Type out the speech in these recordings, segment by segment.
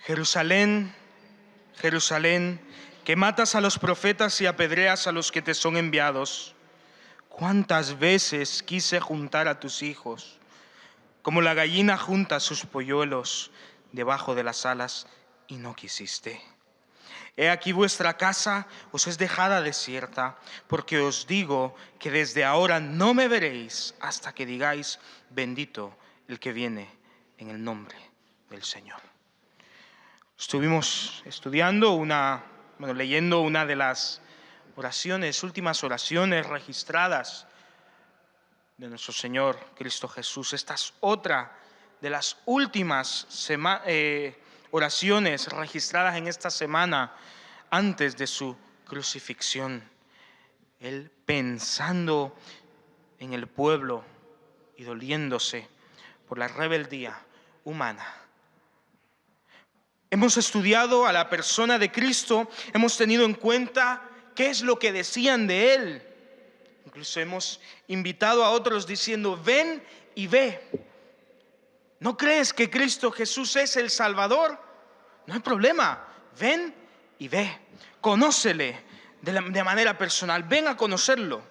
Jerusalén, Jerusalén, que matas a los profetas y apedreas a los que te son enviados. ¿Cuántas veces quise juntar a tus hijos, como la gallina junta sus polluelos debajo de las alas, y no quisiste? He aquí vuestra casa os es dejada desierta, porque os digo que desde ahora no me veréis hasta que digáis: bendito el que viene en el nombre del Señor. Estuvimos leyendo una de las últimas oraciones registradas de nuestro Señor Cristo Jesús. Esta es otra de las últimas oraciones registradas en esta semana antes de su crucifixión. Él pensando en el pueblo y doliéndose por la rebeldía humana. Hemos estudiado a la persona de Cristo, hemos tenido en cuenta qué es lo que decían de Él. Incluso hemos invitado a otros diciendo: ven y ve. ¿No crees que Cristo Jesús es el Salvador? No hay problema, ven y ve. Conócele de manera personal, ven a conocerlo.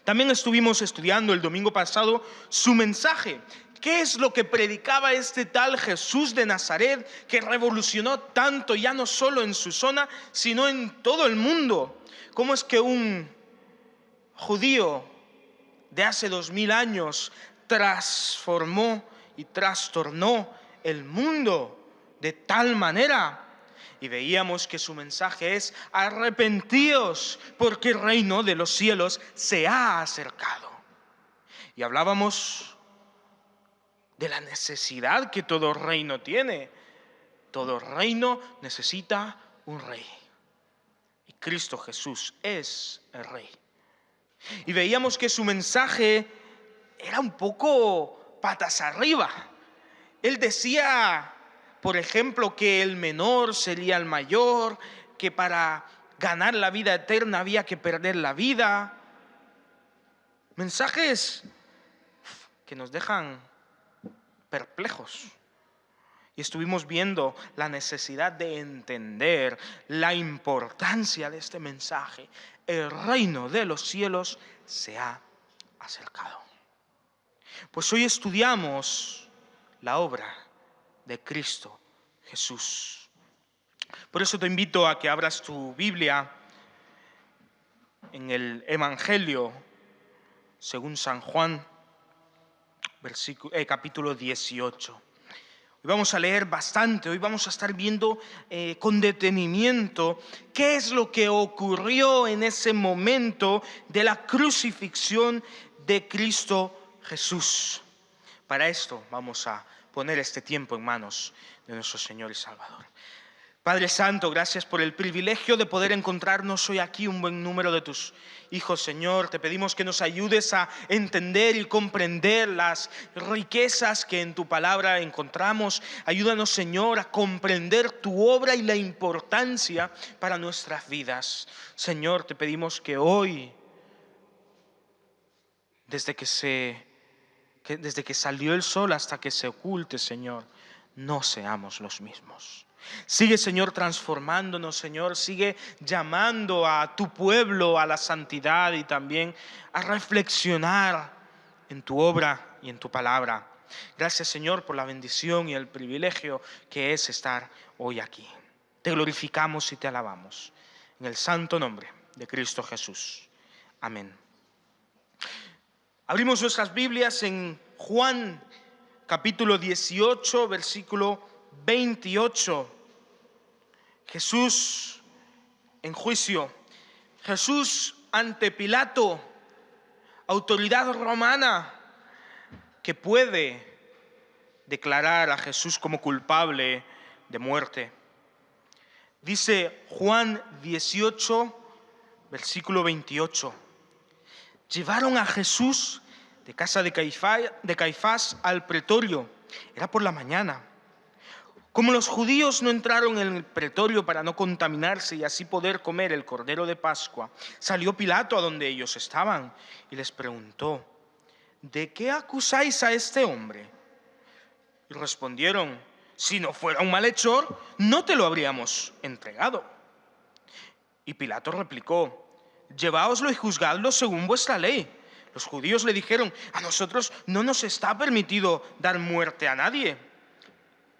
También estuvimos estudiando el domingo pasado su mensaje. ¿Qué es lo que predicaba este tal Jesús de Nazaret, que revolucionó tanto, ya no solo en su zona, sino en todo el mundo? ¿Cómo es que un judío de hace 2000 años transformó y trastornó el mundo de tal manera? Y veíamos que su mensaje es: arrepentíos, porque el reino de los cielos se ha acercado. Y hablábamos de la necesidad que todo reino tiene. Todo reino necesita un rey. Y Cristo Jesús es el rey. Y veíamos que su mensaje era un poco patas arriba. Él decía, por ejemplo, que el menor sería el mayor, que para ganar la vida eterna había que perder la vida. Mensajes que nos dejan perplejos. Y estuvimos viendo la necesidad de entender la importancia de este mensaje. El reino de los cielos se ha acercado. Pues hoy estudiamos la obra de Cristo Jesús. Por eso te invito a que abras tu Biblia en el Evangelio según San Juan, capítulo 18. Hoy vamos a leer bastante, hoy vamos a estar viendo con detenimiento qué es lo que ocurrió en ese momento de la crucifixión de Cristo Jesús. Para esto vamos a poner este tiempo en manos de nuestro Señor y Salvador. Padre Santo, gracias por el privilegio de poder encontrarnos hoy aquí, un buen número de tus hijos, Señor. Te pedimos que nos ayudes a entender y comprender las riquezas que en tu palabra encontramos. Ayúdanos, Señor, a comprender tu obra y la importancia para nuestras vidas. Señor, te pedimos que hoy, desde que salió el sol hasta que se oculte, Señor, no seamos los mismos. Sigue, Señor, transformándonos, Señor. Sigue llamando a tu pueblo a la santidad y también a reflexionar en tu obra y en tu palabra. Gracias, Señor, por la bendición y el privilegio que es estar hoy aquí. Te glorificamos y te alabamos. En el santo nombre de Cristo Jesús. Amén. Abrimos nuestras Biblias en Juan, capítulo 18, versículo 28. Jesús en juicio. Jesús ante Pilato, autoridad romana que puede declarar a Jesús como culpable de muerte. Dice Juan 18, versículo 28. Llevaron a Jesús de casa de Caifás al pretorio. Era por la mañana. Como los judíos no entraron en el pretorio para no contaminarse y así poder comer el cordero de Pascua, salió Pilato a donde ellos estaban y les preguntó: ¿de qué acusáis a este hombre? Y respondieron: si no fuera un malhechor, no te lo habríamos entregado. Y Pilato replicó: lleváoslo y juzgadlo según vuestra ley. Los judíos le dijeron: a nosotros no nos está permitido dar muerte a nadie.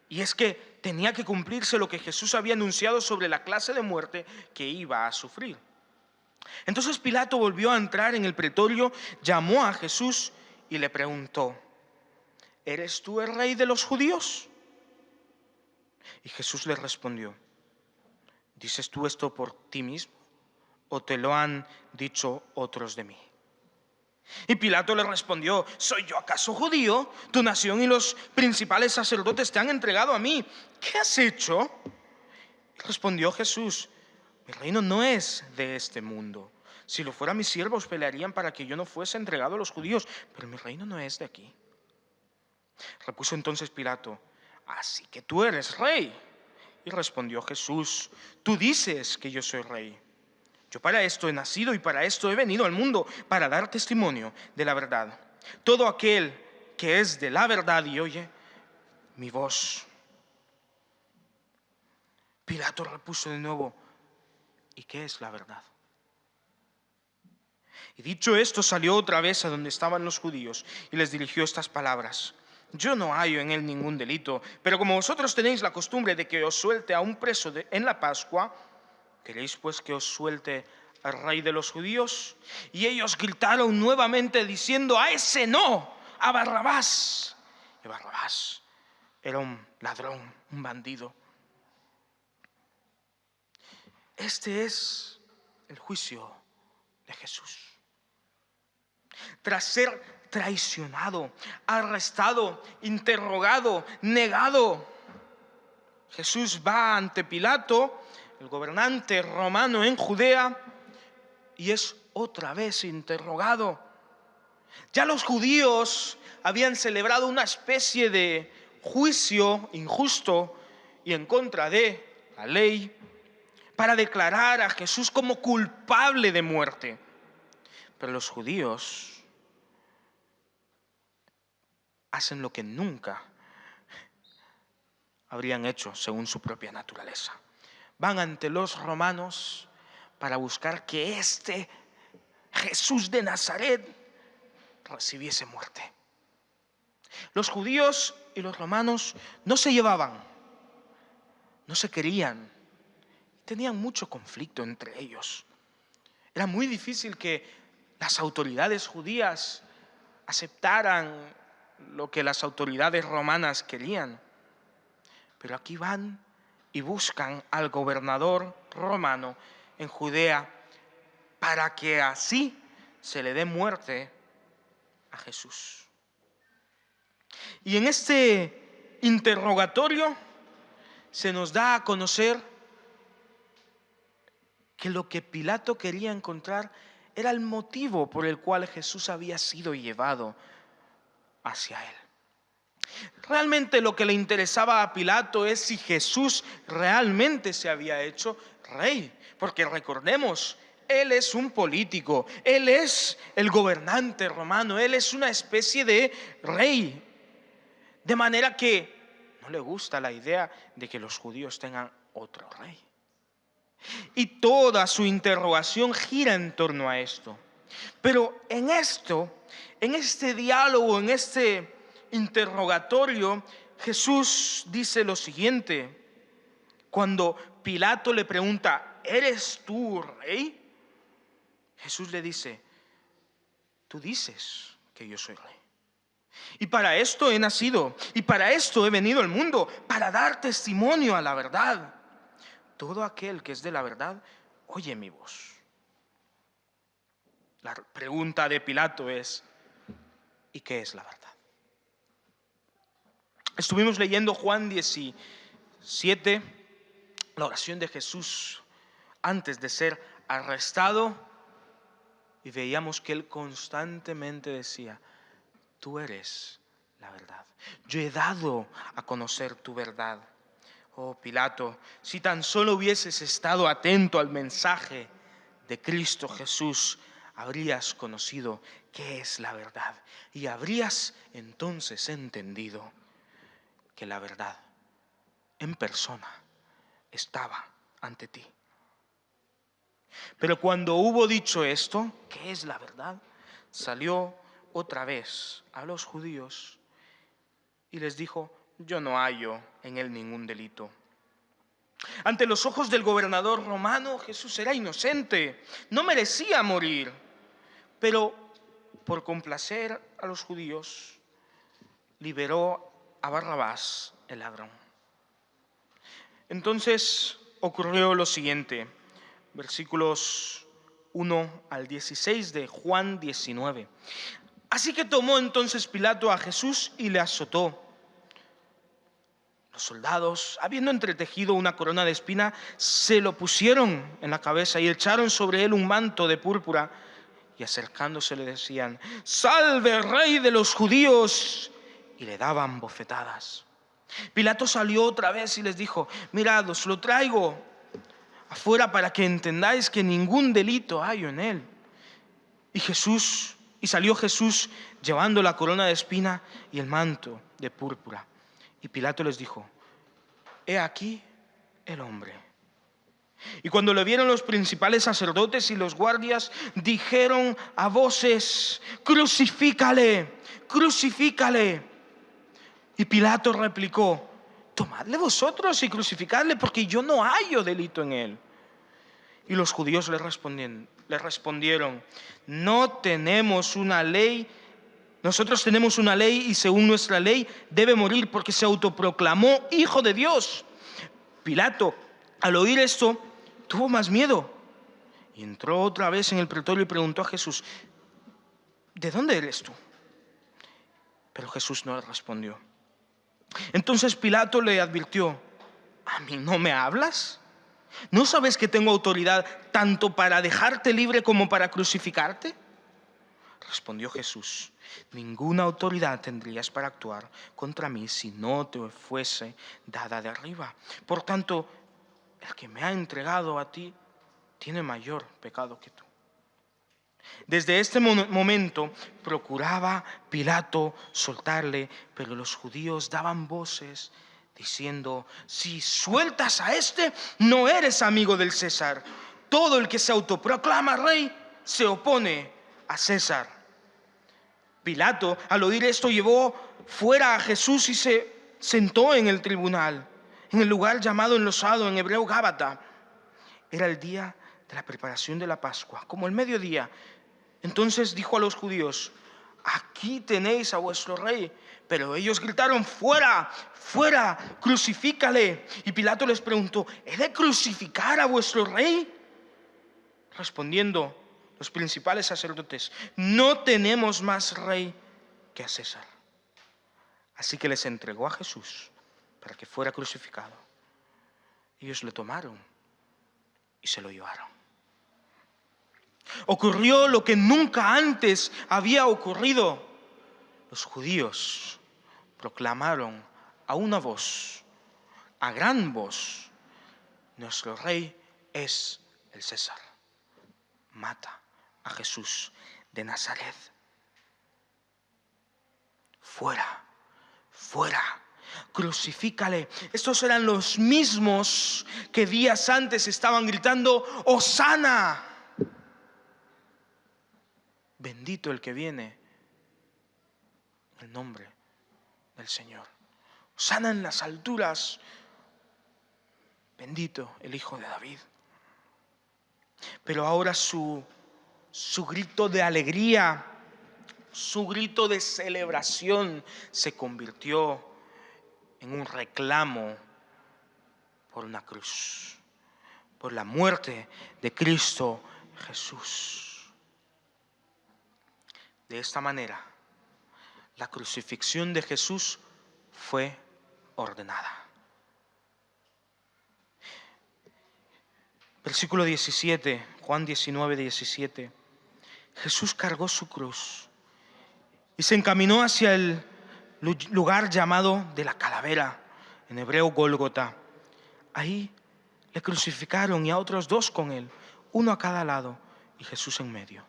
Y es que tenía que cumplirse lo que Jesús había anunciado sobre la clase de muerte que iba a sufrir. Entonces Pilato volvió a entrar en el pretorio, llamó a Jesús y le preguntó: ¿eres tú el rey de los judíos? Y Jesús le respondió: ¿dices tú esto por ti mismo o te lo han dicho otros de mí? Y Pilato le respondió: ¿soy yo acaso judío? Tu nación y los principales sacerdotes te han entregado a mí. ¿Qué has hecho? Y respondió Jesús: mi reino no es de este mundo. Si lo fuera, mis siervos pelearían para que yo no fuese entregado a los judíos, pero mi reino no es de aquí. Repuso entonces Pilato: así que tú eres rey. Y respondió Jesús: tú dices que yo soy rey. Yo para esto he nacido y para esto he venido al mundo, para dar testimonio de la verdad. Todo aquel que es de la verdad y oye mi voz. Pilato repuso de nuevo: ¿y qué es la verdad? Y dicho esto, salió otra vez a donde estaban los judíos y les dirigió estas palabras: yo no hallo en él ningún delito, pero como vosotros tenéis la costumbre de que os suelte a un preso en la Pascua, ¿queréis pues que os suelte al rey de los judíos? Y ellos gritaron nuevamente diciendo: a ese no, a Barrabás. Y Barrabás era un ladrón, un bandido. Este es el juicio de Jesús. Tras ser traicionado, arrestado, interrogado, negado, Jesús va ante Pilato, el gobernante romano en Judea, y es otra vez interrogado. Ya los judíos habían celebrado una especie de juicio injusto y en contra de la ley para declarar a Jesús como culpable de muerte. Pero los judíos hacen lo que nunca habrían hecho según su propia naturaleza. Van ante los romanos para buscar que este Jesús de Nazaret recibiese muerte. Los judíos y los romanos no se llevaban, no se querían, tenían mucho conflicto entre ellos. Era muy difícil que las autoridades judías aceptaran lo que las autoridades romanas querían. Pero aquí van y buscan al gobernador romano en Judea para que así se le dé muerte a Jesús. Y en este interrogatorio se nos da a conocer que lo que Pilato quería encontrar era el motivo por el cual Jesús había sido llevado hacia él. Realmente lo que le interesaba a Pilato es si Jesús realmente se había hecho rey, porque recordemos, él es un político, él es el gobernante romano, él es una especie de rey, de manera que no le gusta la idea de que los judíos tengan otro rey. Y toda su interrogación gira en torno a esto. Pero en este diálogo, en este interrogatorio, Jesús dice lo siguiente. Cuando Pilato le pregunta: ¿eres tú rey? Jesús le dice: tú dices que yo soy rey. Y para esto he nacido, y para esto he venido al mundo, para dar testimonio a la verdad. Todo aquel que es de la verdad, oye mi voz. La pregunta de Pilato es: ¿y qué es la verdad? Estuvimos leyendo Juan 17, la oración de Jesús antes de ser arrestado, y veíamos que él constantemente decía: tú eres la verdad. Yo he dado a conocer tu verdad. Oh Pilato, si tan solo hubieses estado atento al mensaje de Cristo Jesús, habrías conocido qué es la verdad y habrías entonces entendido que la verdad en persona estaba ante ti. Pero cuando hubo dicho esto, que es la verdad, salió otra vez a los judíos y les dijo: yo no hallo en él ningún delito. Ante los ojos del gobernador romano, Jesús era inocente, no merecía morir. Pero por complacer a los judíos, liberó a Barrabás, el ladrón. Entonces ocurrió lo siguiente, versículos 1 al 16 de Juan 19. Así que tomó entonces Pilato a Jesús y le azotó. Los soldados, habiendo entretejido una corona de espina, se lo pusieron en la cabeza y echaron sobre él un manto de púrpura, y acercándose le decían: ¡salve, rey de los judíos! Y le daban bofetadas. Pilato salió otra vez y les dijo: mirad, os lo traigo afuera para que entendáis que ningún delito hay en él. Y salió Jesús llevando la corona de espina y el manto de púrpura. Y Pilato les dijo: he aquí el hombre. Y cuando le vieron los principales sacerdotes y los guardias, dijeron a voces: crucifícale, crucifícale. Y Pilato replicó: tomadle vosotros y crucificadle, porque yo no hallo delito en él. Y los judíos le respondieron: no tenemos una ley. Nosotros tenemos una ley y según nuestra ley debe morir porque se autoproclamó hijo de Dios. Pilato, al oír esto, tuvo más miedo y entró otra vez en el pretorio y preguntó a Jesús: ¿de dónde eres tú? Pero Jesús no le respondió. Entonces Pilato le advirtió: ¿a mí no me hablas? ¿No sabes que tengo autoridad tanto para dejarte libre como para crucificarte? Respondió Jesús: ninguna autoridad tendrías para actuar contra mí si no te fuese dada de arriba. Por tanto, el que me ha entregado a ti tiene mayor pecado que tú. Desde este momento procuraba Pilato soltarle, pero los judíos daban voces diciendo: si sueltas a este, no eres amigo del César. Todo el que se autoproclama rey se opone a César. Pilato, al oír esto, llevó fuera a Jesús y se sentó en el tribunal, en el lugar llamado enlosado, en hebreo Gábata. Era el día de la preparación de la Pascua, como el mediodía. Entonces dijo a los judíos: aquí tenéis a vuestro rey. Pero ellos gritaron: fuera, fuera, crucifícale. Y Pilato les preguntó: ¿he de crucificar a vuestro rey? Respondiendo los principales sacerdotes: no tenemos más rey que a César. Así que les entregó a Jesús para que fuera crucificado. Ellos le tomaron y se lo llevaron. Ocurrió lo que nunca antes había ocurrido. Los judíos proclamaron a una voz, a gran voz: nuestro rey es el César. Mata a Jesús de Nazaret. Fuera, fuera, crucifícale. Estos eran los mismos que días antes estaban gritando: ¡Hosana! Bendito el que viene en el nombre del Señor. Hosana en las alturas. Bendito el Hijo de David. Pero ahora su grito de alegría, su grito de celebración se convirtió en un reclamo por una cruz, por la muerte de Cristo Jesús. De esta manera, la crucifixión de Jesús fue ordenada. Versículo 17, Juan 19, 17. Jesús cargó su cruz y se encaminó hacia el lugar llamado de la calavera, en hebreo Gólgota. Ahí le crucificaron y a otros dos con él, uno a cada lado y Jesús en medio.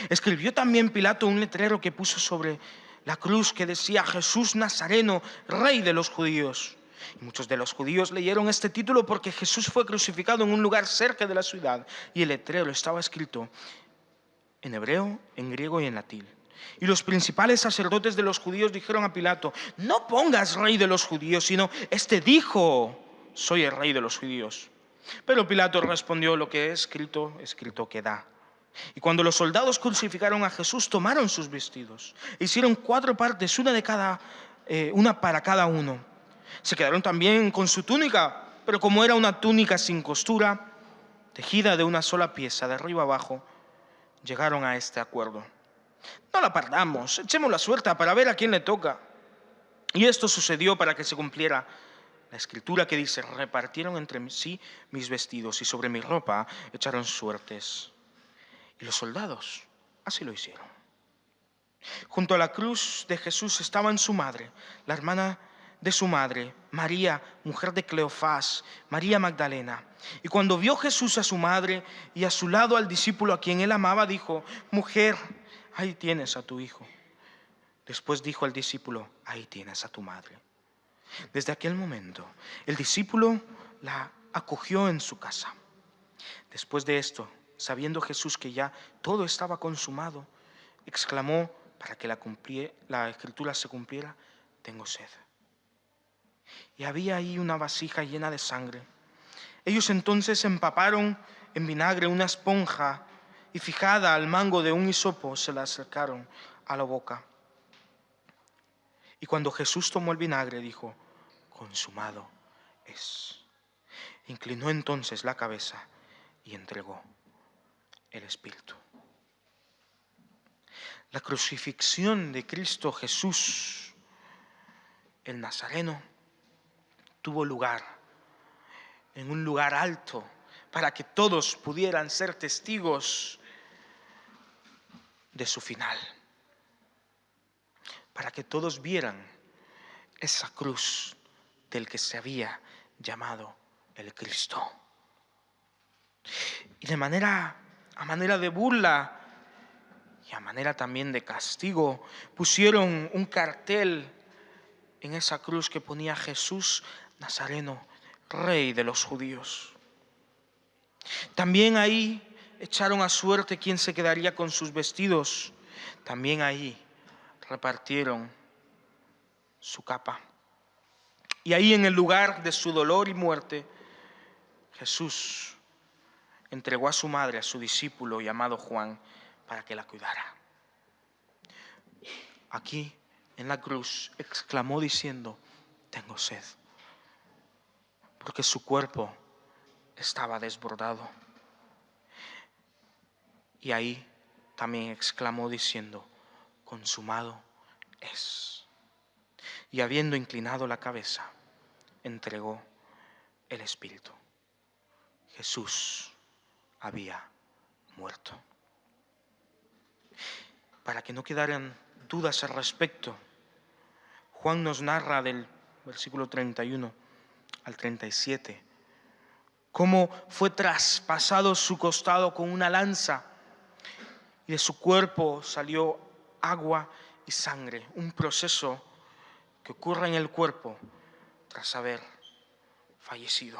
Escribió también Pilato un letrero que puso sobre la cruz que decía: Jesús Nazareno, Rey de los judíos. Y muchos de los judíos leyeron este título porque Jesús fue crucificado en un lugar cerca de la ciudad y el letrero estaba escrito en hebreo, en griego y en latín. Y los principales sacerdotes de los judíos dijeron a Pilato: no pongas rey de los judíos, sino este dijo: soy el rey de los judíos. Pero Pilato respondió: lo que es escrito, escrito queda. Y cuando los soldados crucificaron a Jesús, tomaron sus vestidos, hicieron 4 partes, una para cada uno. Se quedaron también con su túnica, pero como era una túnica sin costura, tejida de una sola pieza, de arriba abajo, llegaron a este acuerdo: no la partamos, echemos la suerte para ver a quién le toca. Y esto sucedió para que se cumpliera la escritura que dice: repartieron entre sí mis vestidos y sobre mi ropa echaron suertes. Y los soldados así lo hicieron. Junto a la cruz de Jesús estaban su madre, la hermana de su madre, María, mujer de Cleofás, María Magdalena. Y cuando vio Jesús a su madre y a su lado al discípulo a quien él amaba, dijo: mujer, ahí tienes a tu hijo. Después dijo al discípulo: ahí tienes a tu madre. Desde aquel momento, el discípulo la acogió en su casa. Después de esto, sabiendo Jesús que ya todo estaba consumado, exclamó, para que la escritura se cumpliera: tengo sed. Y había ahí una vasija llena de sangre. Ellos entonces empaparon en vinagre una esponja y, fijada al mango de un hisopo, se la acercaron a la boca. Y cuando Jesús tomó el vinagre, dijo: consumado es. Inclinó entonces la cabeza y entregó el Espíritu. La crucifixión de Cristo Jesús, el Nazareno, tuvo lugar en un lugar alto para que todos pudieran ser testigos de su final, para que todos vieran esa cruz del que se había llamado el Cristo. Y a manera de burla y a manera también de castigo, pusieron un cartel en esa cruz que ponía: Jesús Nazareno, Rey de los judíos. También ahí echaron a suerte quién se quedaría con sus vestidos. También ahí repartieron su capa. Y ahí, en el lugar de su dolor y muerte, Jesús entregó a su madre, a su discípulo llamado Juan, para que la cuidara. Aquí, en la cruz, exclamó diciendo: tengo sed, porque su cuerpo estaba desbordado. Y ahí también exclamó diciendo: consumado es. Y habiendo inclinado la cabeza, entregó el Espíritu. Jesús había muerto. Para que no quedaran dudas al respecto, Juan nos narra del versículo 31 al 37 cómo fue traspasado su costado con una lanza y de su cuerpo salió agua y sangre, un proceso que ocurre en el cuerpo tras haber fallecido.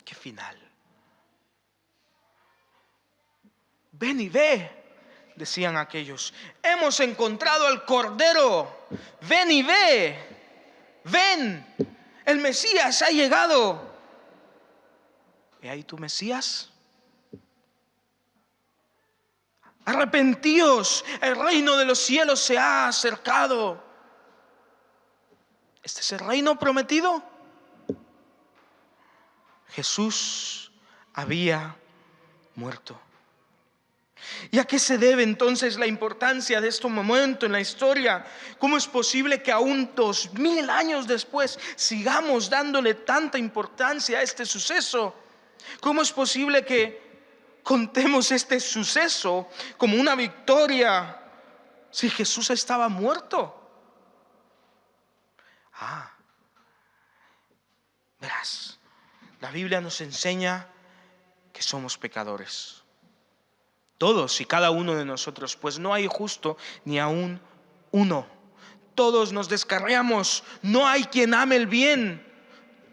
¡Qué final! Ven y ve, decían aquellos. Hemos encontrado al Cordero. Ven y ve. Ven, el Mesías ha llegado. ¿Y ahí tu Mesías? Arrepentíos, el reino de los cielos se ha acercado. ¿Este es el reino prometido? Jesús había muerto. ¿Y a qué se debe entonces la importancia de este momento en la historia? ¿Cómo es posible que aún 2000 años después sigamos dándole tanta importancia a este suceso? ¿Cómo es posible que contemos este suceso como una victoria si Jesús estaba muerto? Verás, la Biblia nos enseña que somos pecadores. Todos y cada uno de nosotros, pues no hay justo ni aún uno. Todos nos descarriamos, no hay quien ame el bien.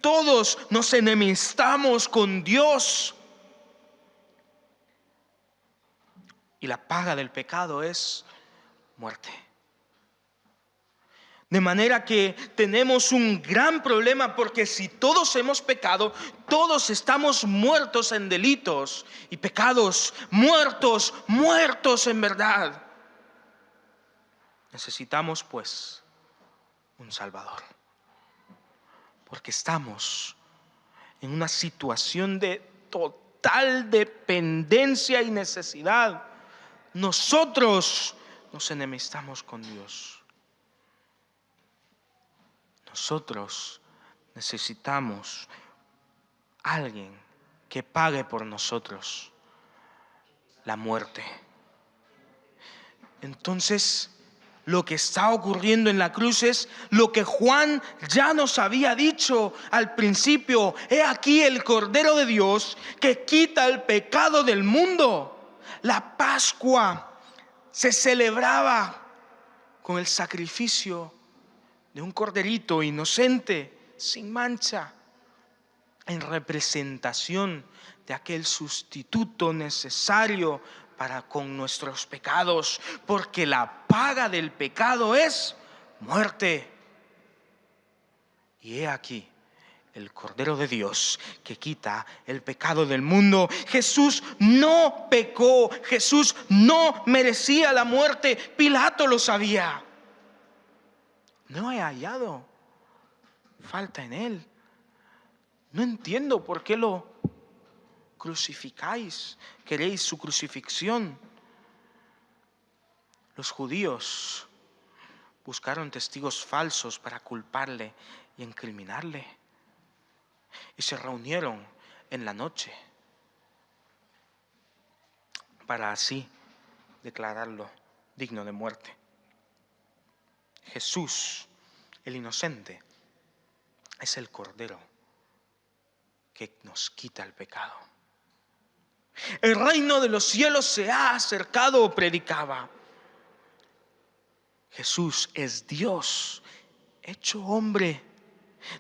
Todos nos enemistamos con Dios. Y la paga del pecado es muerte. De manera que tenemos un gran problema, porque si todos hemos pecado, todos estamos muertos en delitos y pecados, muertos en verdad. Necesitamos pues un Salvador, porque estamos en una situación de total dependencia y necesidad. Nosotros nos enemistamos con Dios. Nosotros necesitamos a alguien que pague por nosotros la muerte. Entonces, lo que está ocurriendo en la cruz es lo que Juan ya nos había dicho al principio. He aquí el Cordero de Dios que quita el pecado del mundo. La Pascua se celebraba con el sacrificio de un corderito inocente, sin mancha, en representación de aquel sustituto necesario para con nuestros pecados, porque la paga del pecado es muerte. Y he aquí el Cordero de Dios que quita el pecado del mundo. Jesús no pecó, Jesús no merecía la muerte. Pilato lo sabía. No he hallado falta en él. No entiendo por qué lo crucificáis, queréis su crucifixión. Los judíos buscaron testigos falsos para culparle y incriminarle, y se reunieron en la noche para así declararlo digno de muerte. Jesús, el inocente, es el Cordero que nos quita el pecado. El reino de los cielos se ha acercado, predicaba. Jesús es Dios hecho hombre,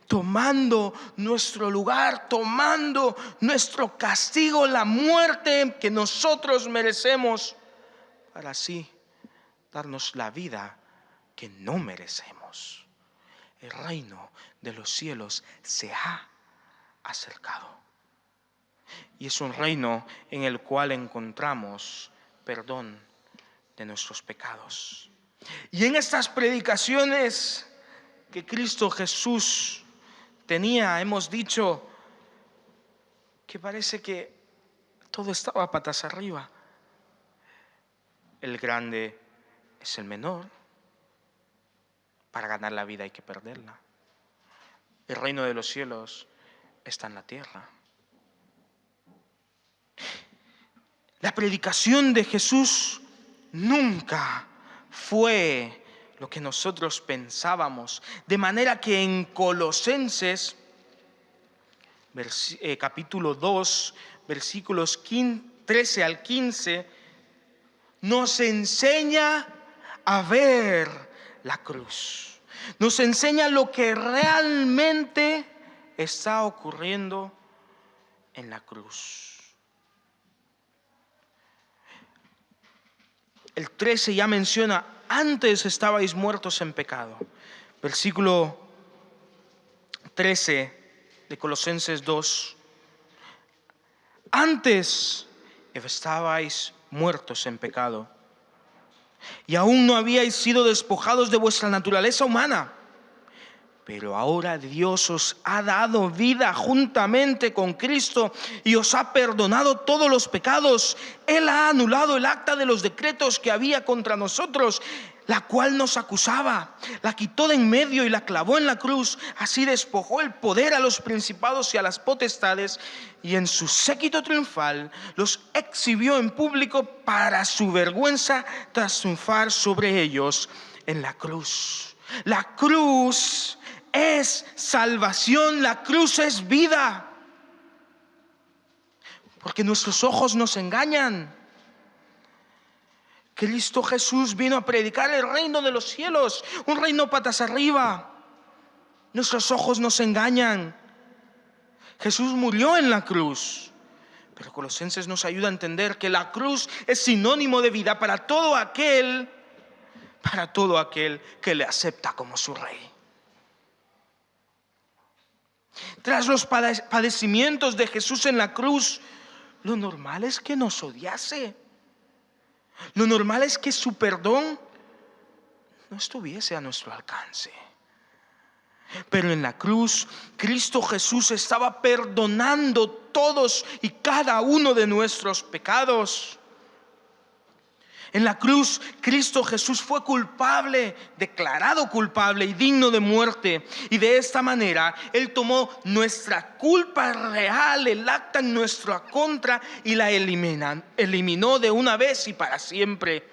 tomando nuestro lugar, tomando nuestro castigo, la muerte que nosotros merecemos, para así darnos la vida que no merecemos. El reino de los cielos se ha acercado. Y es un reino en el cual encontramos perdón de nuestros pecados. Y en estas predicaciones que Cristo Jesús tenía, hemos dicho que parece que todo estaba patas arriba. El grande es el menor. Para ganar la vida hay que perderla. El reino de los cielos está en la tierra. La predicación de Jesús nunca fue lo que nosotros pensábamos. De manera que en Colosenses, capítulo 2, versículos 13 al 15, nos enseña a ver la cruz. Nos enseña lo que realmente está ocurriendo en la cruz. El 13 ya menciona: antes estabais muertos en pecado. Versículo 13 de Colosenses 2. Antes estabais muertos en pecado, y aún no habíais sido despojados de vuestra naturaleza humana. Pero ahora Dios os ha dado vida juntamente con Cristo y os ha perdonado todos los pecados. Él ha anulado el acta de los decretos que había contra nosotros, la cual nos acusaba. La quitó de en medio y la clavó en la cruz. Así despojó el poder a los principados y a las potestades, y en su séquito triunfal los exhibió en público para su vergüenza, tras triunfar sobre ellos en la cruz. La cruz es salvación, la cruz es vida. Porque nuestros ojos nos engañan. Cristo Jesús vino a predicar el reino de los cielos, un reino patas arriba. Nuestros ojos nos engañan. Jesús murió en la cruz, pero Colosenses nos ayuda a entender que la cruz es sinónimo de vida para todo aquel que le acepta como su rey. Tras los padecimientos de Jesús en la cruz, lo normal es que nos odiase. Lo normal es que su perdón no estuviese a nuestro alcance. Pero en la cruz, Cristo Jesús estaba perdonando todos y cada uno de nuestros pecados. En la cruz, Cristo Jesús fue culpable, declarado culpable y digno de muerte. Y de esta manera, Él tomó nuestra culpa real, el acta en nuestra contra, y la eliminó de una vez y para siempre.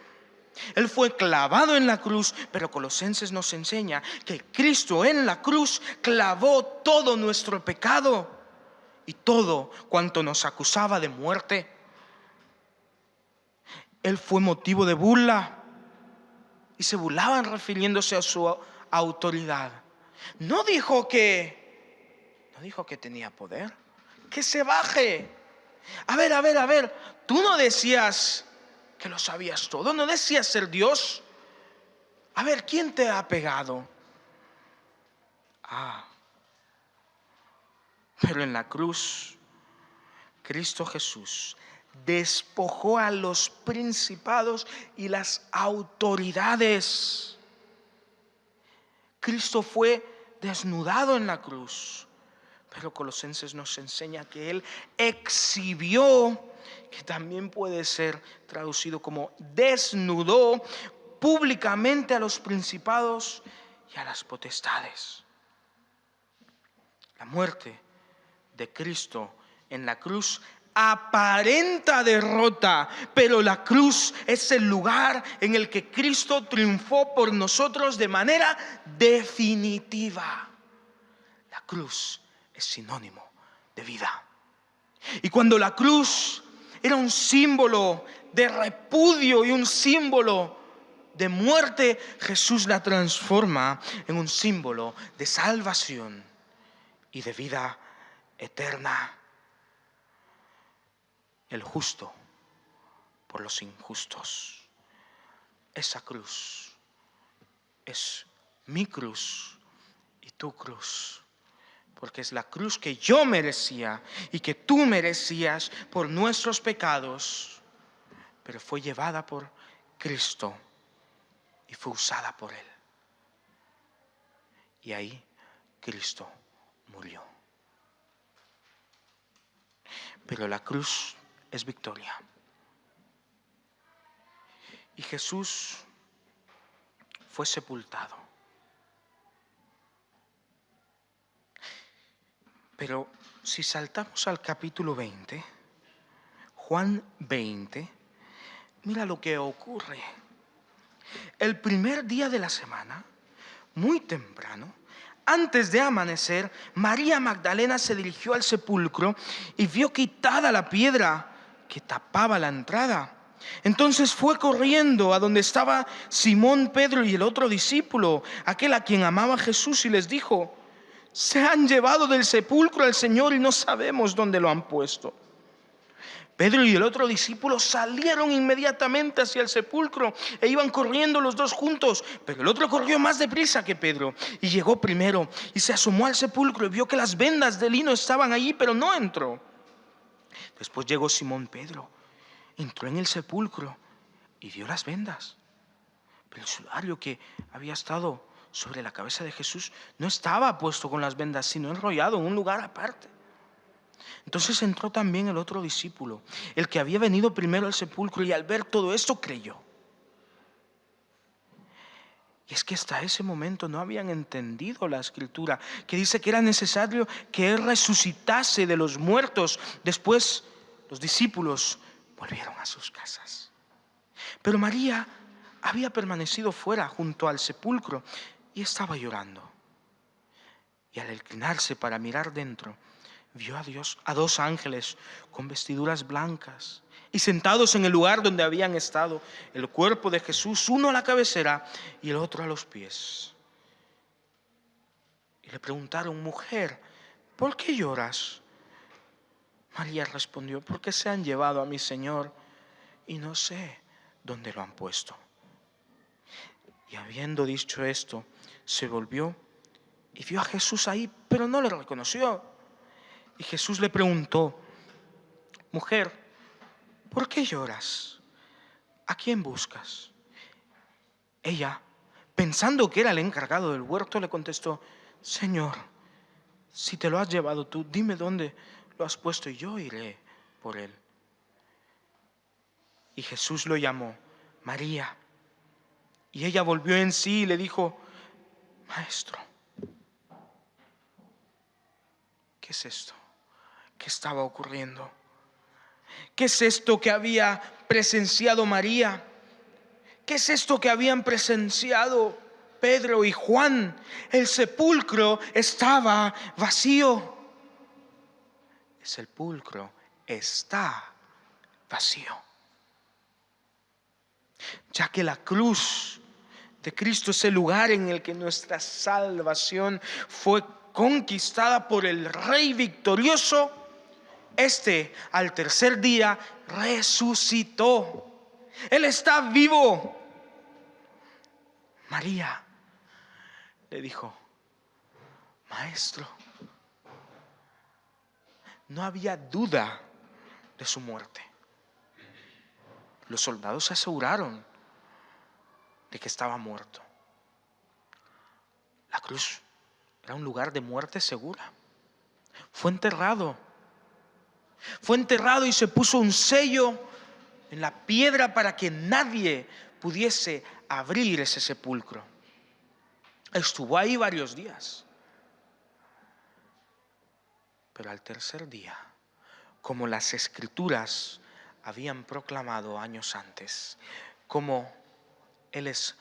Él fue clavado en la cruz, pero Colosenses nos enseña que Cristo en la cruz clavó todo nuestro pecado y todo cuanto nos acusaba de muerte. Él fue motivo de burla y se burlaban refiriéndose a su autoridad. No dijo que tenía poder. Que se baje. A ver, tú no decías que lo sabías todo, no decías ser Dios. A ver, ¿quién te ha pegado? Pero en la cruz, Cristo Jesús despojó a los principados y las autoridades. Cristo fue desnudado en la cruz, pero Colosenses nos enseña que Él exhibió, que también puede ser traducido como desnudó públicamente a los principados y a las potestades. La muerte de Cristo en la cruz aparenta derrota, pero la cruz es el lugar en el que Cristo triunfó por nosotros de manera definitiva. La cruz es sinónimo de vida. Y cuando la cruz era un símbolo de repudio y un símbolo de muerte, Jesús la transforma en un símbolo de salvación y de vida eterna. El justo por los injustos. Esa cruz es mi cruz y tu cruz, porque es la cruz que yo merecía y que tú merecías por nuestros pecados, pero fue llevada por Cristo y fue usada por Él. Y ahí Cristo murió. Pero la cruz es victoria. Y Jesús fue sepultado. Pero si saltamos al capítulo 20, Juan 20, mira lo que ocurre. El primer día de la semana, muy temprano, antes de amanecer, María Magdalena se dirigió al sepulcro y vio quitada la piedra que tapaba la entrada. Entonces fue corriendo a donde estaba Simón, Pedro y el otro discípulo, aquel a quien amaba Jesús, y les dijo: se han llevado del sepulcro al Señor y no sabemos dónde lo han puesto. Pedro y el otro discípulo salieron inmediatamente hacia el sepulcro e iban corriendo los dos juntos, pero el otro corrió más deprisa que Pedro y llegó primero y se asomó al sepulcro y vio que las vendas de lino estaban allí, pero no entró. Después llegó Simón Pedro, entró en el sepulcro y vio las vendas, pero el sudario que había estado sobre la cabeza de Jesús no estaba puesto con las vendas, sino enrollado en un lugar aparte. Entonces entró también el otro discípulo, el que había venido primero al sepulcro, y al ver todo esto creyó. Y es que hasta ese momento no habían entendido la escritura, que dice que era necesario que Él resucitase de los muertos. Después los discípulos volvieron a sus casas. Pero María había permanecido fuera junto al sepulcro y estaba llorando. Y al inclinarse para mirar dentro, vio a dos ángeles con vestiduras blancas y sentados en el lugar donde habían estado, el cuerpo de Jesús, uno a la cabecera y el otro a los pies. Y le preguntaron: mujer, ¿por qué lloras? María respondió: porque se han llevado a mi Señor y no sé dónde lo han puesto. Y habiendo dicho esto, se volvió y vio a Jesús ahí, pero no le reconoció. Y Jesús le preguntó: mujer, ¿por qué lloras? ¿A quién buscas? Ella, pensando que era el encargado del huerto, le contestó: Señor, si te lo has llevado tú, dime dónde lo has puesto y yo iré por él. Y Jesús lo llamó: María. Y ella volvió en sí y le dijo: Maestro. ¿Qué es esto? ¿Qué estaba ocurriendo? ¿Qué es esto que había presenciado María? ¿Qué es esto que habían presenciado Pedro y Juan? El sepulcro estaba vacío. El sepulcro está vacío. Ya que la cruz de Cristo es el lugar en el que nuestra salvación fue conquistada por el Rey victorioso, al tercer día resucitó. Él está vivo. María le dijo: Maestro. No había duda de su muerte. Los soldados se aseguraron de que estaba muerto. La cruz era un lugar de muerte segura. Fue enterrado y se puso un sello en la piedra para que nadie pudiese abrir ese sepulcro. Estuvo ahí varios días. Pero al tercer día, como las Escrituras habían proclamado años antes, como Él es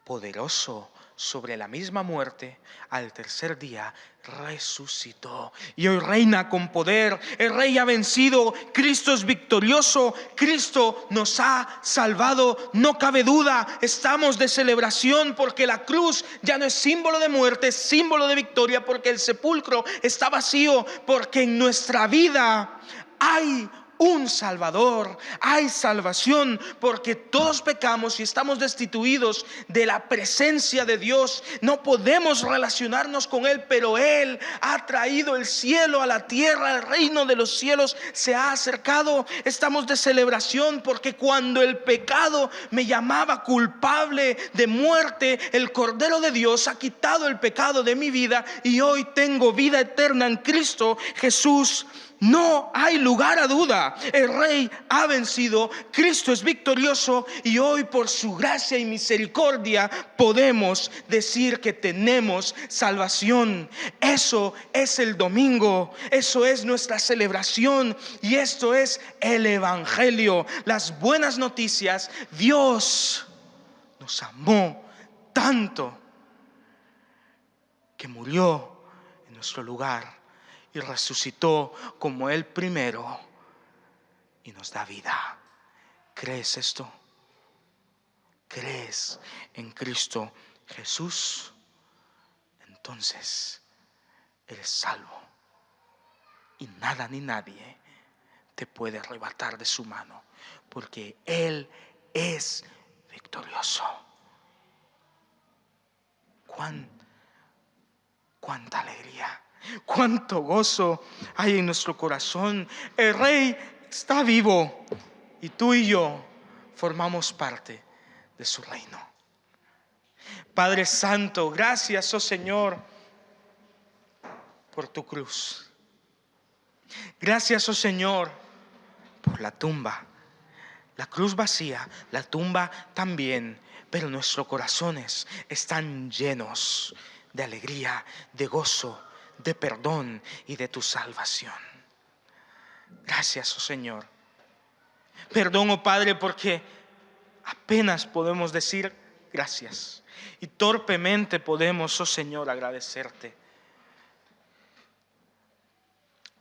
poderoso sobre la misma muerte, al tercer día resucitó y hoy reina con poder. El Rey ha vencido, Cristo es victorioso, Cristo nos ha salvado, no cabe duda. Estamos de celebración porque la cruz ya no es símbolo de muerte, es símbolo de victoria, porque el sepulcro está vacío, porque en nuestra vida hay un Salvador, hay salvación, porque todos pecamos y estamos destituidos de la presencia de Dios. No podemos relacionarnos con Él, pero Él ha traído el cielo a la tierra, el reino de los cielos se ha acercado. Estamos de celebración porque cuando el pecado me llamaba culpable de muerte, el Cordero de Dios ha quitado el pecado de mi vida y hoy tengo vida eterna en Cristo Jesús. No hay lugar a duda. El Rey ha vencido, Cristo es victorioso y hoy por su gracia y misericordia podemos decir que tenemos salvación. Eso es el domingo, eso es nuestra celebración y esto es el Evangelio, las buenas noticias. Dios nos amó tanto que murió en nuestro lugar y resucitó como Él primero y nos da vida. ¿Crees esto? ¿Crees en Cristo Jesús? Entonces eres salvo y nada ni nadie te puede arrebatar de su mano, porque Él es victorioso. Cuánta alegría, cuánto gozo hay en nuestro corazón. El Rey está vivo y tú y yo formamos parte de su reino. Padre Santo, gracias, oh Señor, por tu cruz. Gracias, oh Señor, por la tumba. La cruz vacía, la tumba también, pero nuestros corazones están llenos de alegría, de gozo, de perdón y de tu salvación. Gracias, oh Señor. Perdón, oh Padre, porque apenas podemos decir gracias y torpemente podemos, oh Señor, agradecerte.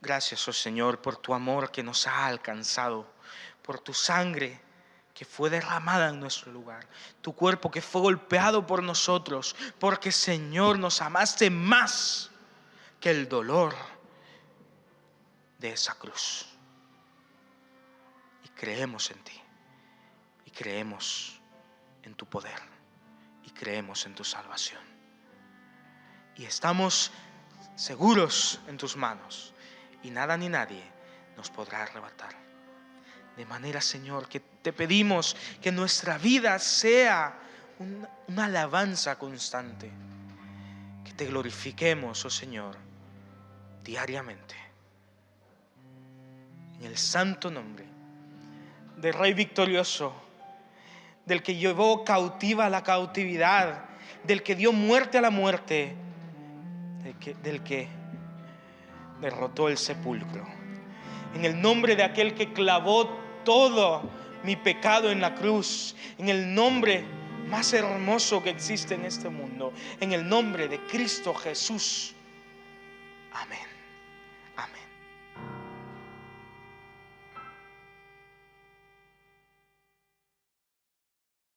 Gracias, oh Señor, por tu amor que nos ha alcanzado, por tu sangre que fue derramada en nuestro lugar, tu cuerpo que fue golpeado por nosotros, porque, Señor, nos amaste más que el dolor de esa cruz. Y creemos en ti, y creemos en tu poder, y creemos en tu salvación. Y estamos seguros en tus manos, y nada ni nadie nos podrá arrebatar. De manera, Señor, que te pedimos que nuestra vida sea una alabanza constante, que te glorifiquemos, oh Señor, diariamente. En el santo nombre del Rey victorioso, del que llevó cautiva la cautividad, del que dio muerte a la muerte, del que derrotó el sepulcro. En el nombre de aquel que clavó todo mi pecado en la cruz, en el nombre más hermoso que existe en este mundo, en el nombre de Cristo Jesús. Amén. Amén.